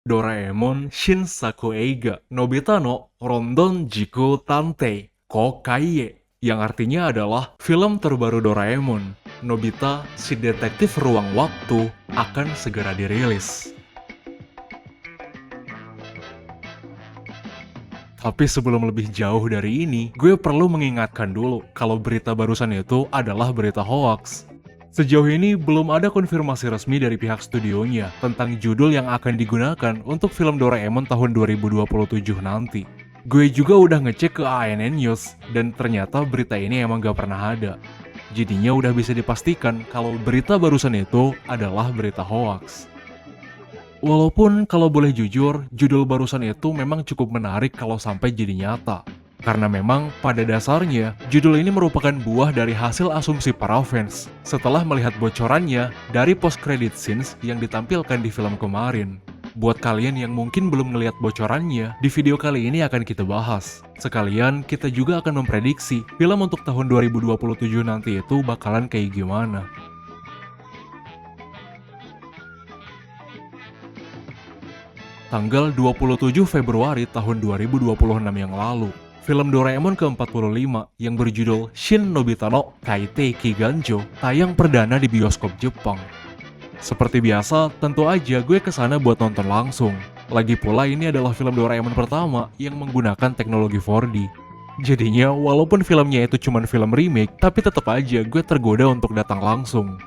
Doraemon Shinsaku Eiga Nobita no Rondon Jiku Tantei Kokaiye, yang artinya adalah film terbaru Doraemon, Nobita si detektif ruang waktu, akan segera dirilis. Tapi sebelum lebih jauh dari ini, gue perlu mengingatkan dulu kalau berita barusan itu adalah berita hoax. Sejauh ini belum ada konfirmasi resmi dari pihak studionya tentang judul yang akan digunakan untuk film Doraemon tahun 2027 nanti. Gue juga udah ngecek ke ANN News, dan ternyata berita ini emang gak pernah ada. Jadinya udah bisa dipastikan kalau berita barusan itu adalah berita hoax. Walaupun kalau boleh jujur, judul barusan itu memang cukup menarik kalau sampai jadi nyata. Karena memang pada dasarnya, judul ini merupakan buah dari hasil asumsi para fans setelah melihat bocorannya dari post-credit scenes yang ditampilkan di film kemarin. Buat kalian yang mungkin belum ngeliat bocorannya, di video kali ini akan kita bahas. Sekalian, kita juga akan memprediksi film untuk tahun 2027 nanti itu bakalan kayak gimana. Tanggal 27 Februari tahun 2026 yang lalu, film Doraemon ke-45 yang berjudul Shin Nobita no Kaitei Kiganjo tayang perdana di bioskop Jepang. Seperti biasa, tentu aja gue kesana buat nonton langsung. Lagi pula ini adalah film Doraemon pertama yang menggunakan teknologi 4D. Jadinya, walaupun filmnya itu cuma film remake, tapi tetap aja gue tergoda untuk datang langsung.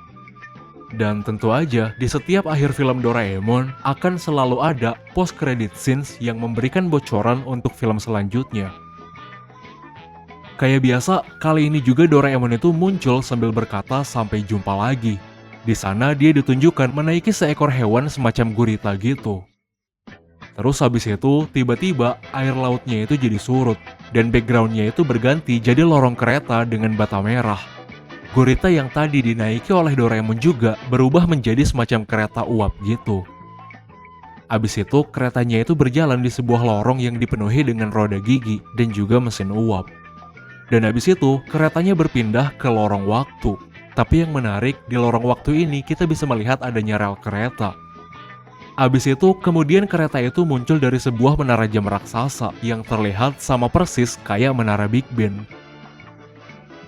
Dan tentu aja, di setiap akhir film Doraemon akan selalu ada post-credit scenes yang memberikan bocoran untuk film selanjutnya. Kayak biasa, kali ini juga Doraemon itu muncul sambil berkata sampai jumpa lagi. Di sana dia ditunjukkan menaiki seekor hewan semacam gurita gitu. Terus habis itu, tiba-tiba air lautnya itu jadi surut, dan backgroundnya itu berganti jadi lorong kereta dengan bata merah. Gurita yang tadi dinaiki oleh Doraemon juga berubah menjadi semacam kereta uap gitu. Abis itu, keretanya itu berjalan di sebuah lorong yang dipenuhi dengan roda gigi dan juga mesin uap. Dan habis itu, keretanya berpindah ke lorong waktu. Tapi yang menarik, di lorong waktu ini kita bisa melihat adanya rel kereta. Abis itu, kemudian kereta itu muncul dari sebuah menara jam raksasa yang terlihat sama persis kayak menara Big Ben.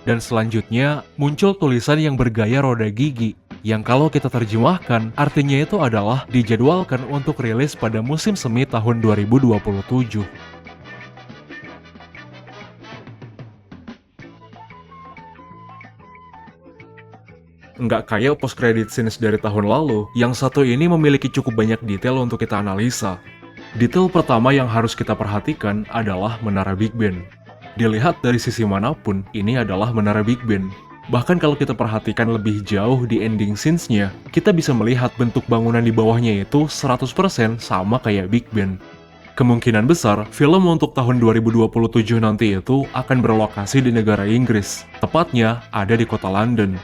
Dan selanjutnya, muncul tulisan yang bergaya roda gigi, yang kalau kita terjemahkan, artinya itu adalah dijadwalkan untuk rilis pada musim semi tahun 2027. Nggak kayak post-credit scenes dari tahun lalu, yang satu ini memiliki cukup banyak detail untuk kita analisa. Detail pertama yang harus kita perhatikan adalah menara Big Ben. Dilihat dari sisi manapun, ini adalah menara Big Ben. Bahkan kalau kita perhatikan lebih jauh di ending scenes-nya, kita bisa melihat bentuk bangunan di bawahnya itu 100% sama kayak Big Ben. Kemungkinan besar, film untuk tahun 2027 nanti itu akan berlokasi di negara Inggris, tepatnya ada di kota London.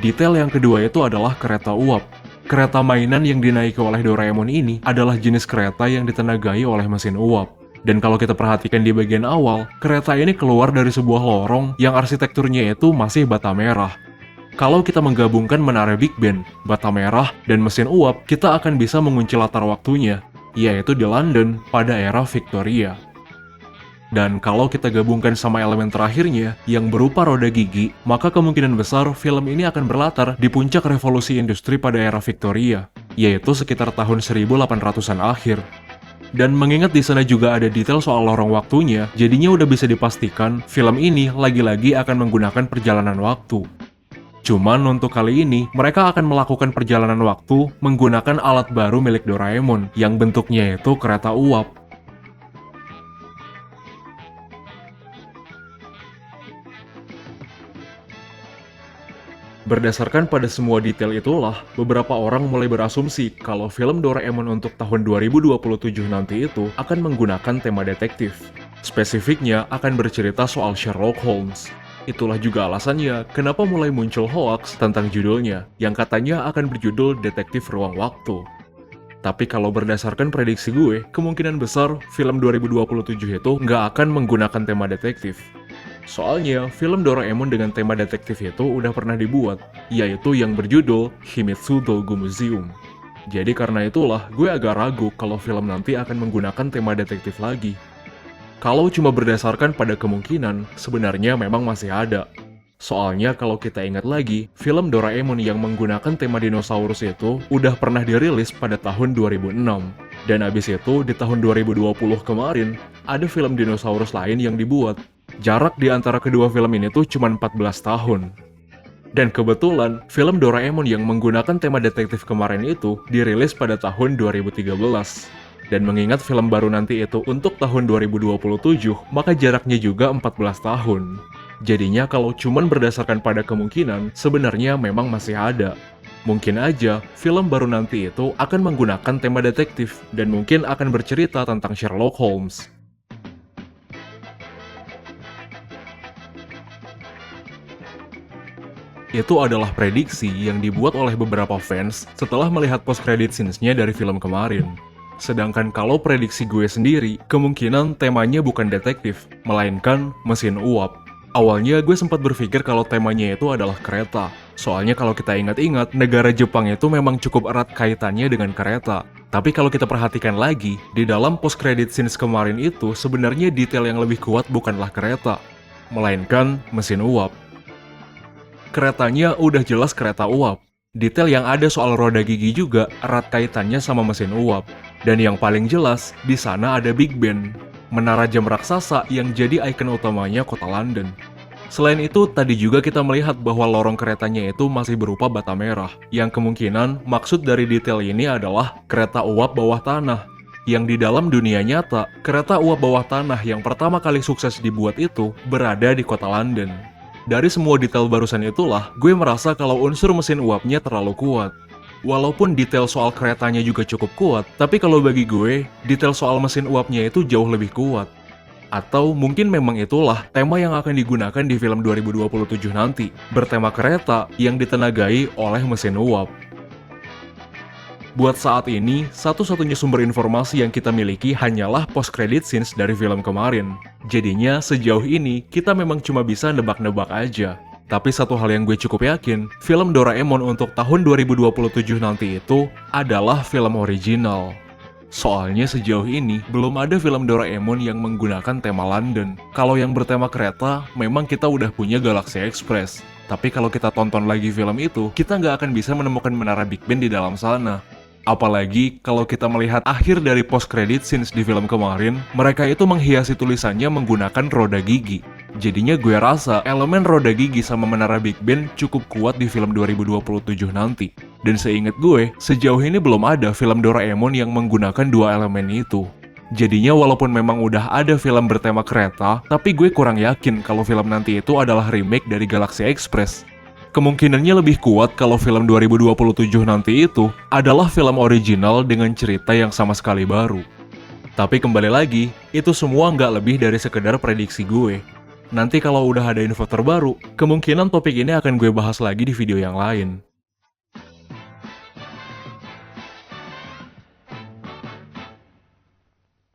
Detail yang kedua itu adalah kereta uap. Kereta mainan yang dinaiki oleh Doraemon ini adalah jenis kereta yang ditenagai oleh mesin uap. Dan kalau kita perhatikan di bagian awal, kereta ini keluar dari sebuah lorong yang arsitekturnya itu masih bata merah. Kalau kita menggabungkan menara Big Ben, bata merah, dan mesin uap, kita akan bisa mengunci latar waktunya, yaitu di London pada era Victoria. Dan kalau kita gabungkan sama elemen terakhirnya, yang berupa roda gigi, maka kemungkinan besar film ini akan berlatar di puncak revolusi industri pada era Victoria, yaitu sekitar tahun 1800-an akhir. Dan mengingat di sana juga ada detail soal lorong waktunya, jadinya udah bisa dipastikan film ini lagi-lagi akan menggunakan perjalanan waktu. Cuman untuk kali ini, mereka akan melakukan perjalanan waktu menggunakan alat baru milik Doraemon, yang bentuknya itu kereta uap. Berdasarkan pada semua detail itulah, beberapa orang mulai berasumsi kalau film Doraemon untuk tahun 2027 nanti itu akan menggunakan tema detektif. Spesifiknya akan bercerita soal Sherlock Holmes. Itulah juga alasannya kenapa mulai muncul hoax tentang judulnya, yang katanya akan berjudul Detektif Ruang Waktu. Tapi kalau berdasarkan prediksi gue, kemungkinan besar film 2027 itu nggak akan menggunakan tema detektif. Soalnya, film Doraemon dengan tema detektif itu udah pernah dibuat, yaitu yang berjudul Himitsu Dolgu Museum. Jadi karena itulah gue agak ragu kalau film nanti akan menggunakan tema detektif lagi. Kalau cuma berdasarkan pada kemungkinan, sebenarnya memang masih ada. Soalnya kalau kita ingat lagi, film Doraemon yang menggunakan tema dinosaurus itu udah pernah dirilis pada tahun 2006. Dan abis itu di tahun 2020 kemarin, ada film dinosaurus lain yang dibuat. Jarak di antara kedua film ini tuh cuma 14 tahun. Dan kebetulan, film Doraemon yang menggunakan tema detektif kemarin itu dirilis pada tahun 2013. Dan mengingat film baru nanti itu untuk tahun 2027, maka jaraknya juga 14 tahun. Jadinya kalau cuman berdasarkan pada kemungkinan, sebenarnya memang masih ada. Mungkin aja, film baru nanti itu akan menggunakan tema detektif, dan mungkin akan bercerita tentang Sherlock Holmes. Itu adalah prediksi yang dibuat oleh beberapa fans setelah melihat post-credit scenes-nya dari film kemarin. Sedangkan kalau prediksi gue sendiri, kemungkinan temanya bukan detektif, melainkan mesin uap. Awalnya gue sempat berpikir kalau temanya itu adalah kereta. Soalnya kalau kita ingat-ingat, negara Jepang itu memang cukup erat kaitannya dengan kereta. Tapi kalau kita perhatikan lagi, di dalam post-credit scenes kemarin itu sebenarnya detail yang lebih kuat bukanlah kereta, melainkan mesin uap. Keretanya udah jelas kereta uap. Detail yang ada soal roda gigi juga erat kaitannya sama mesin uap. Dan yang paling jelas, di sana ada Big Ben, menara jam raksasa yang jadi ikon utamanya kota London. Selain itu, tadi juga kita melihat bahwa lorong keretanya itu masih berupa bata merah, yang kemungkinan maksud dari detail ini adalah kereta uap bawah tanah. Yang di dalam dunia nyata, kereta uap bawah tanah yang pertama kali sukses dibuat itu berada di kota London. Dari semua detail barusan itulah, gue merasa kalau unsur mesin uapnya terlalu kuat. Walaupun detail soal keretanya juga cukup kuat, tapi kalau bagi gue, detail soal mesin uapnya itu jauh lebih kuat. Atau mungkin memang itulah tema yang akan digunakan di film 2027 nanti, bertema kereta yang ditenagai oleh mesin uap. Buat saat ini, satu-satunya sumber informasi yang kita miliki hanyalah post-credit scenes dari film kemarin. Jadinya, sejauh ini, kita memang cuma bisa nebak-nebak aja. Tapi satu hal yang gue cukup yakin, film Doraemon untuk tahun 2027 nanti itu adalah film original. Soalnya sejauh ini, belum ada film Doraemon yang menggunakan tema London. Kalau yang bertema kereta, memang kita udah punya Galaxy Express. Tapi kalau kita tonton lagi film itu, kita nggak akan bisa menemukan menara Big Ben di dalam sana. Apalagi kalau kita melihat akhir dari post-credit scenes di film kemarin, mereka itu menghiasi tulisannya menggunakan roda gigi. Jadinya gue rasa elemen roda gigi sama menara Big Ben cukup kuat di film 2027 nanti. Dan seingat gue, sejauh ini belum ada film Doraemon yang menggunakan dua elemen itu. Jadinya walaupun memang udah ada film bertema kereta, tapi gue kurang yakin kalau film nanti itu adalah remake dari Galaxy Express. Kemungkinannya lebih kuat kalau film 2027 nanti itu adalah film original dengan cerita yang sama sekali baru. Tapi kembali lagi, itu semua nggak lebih dari sekedar prediksi gue. Nanti kalau udah ada info terbaru, kemungkinan topik ini akan gue bahas lagi di video yang lain.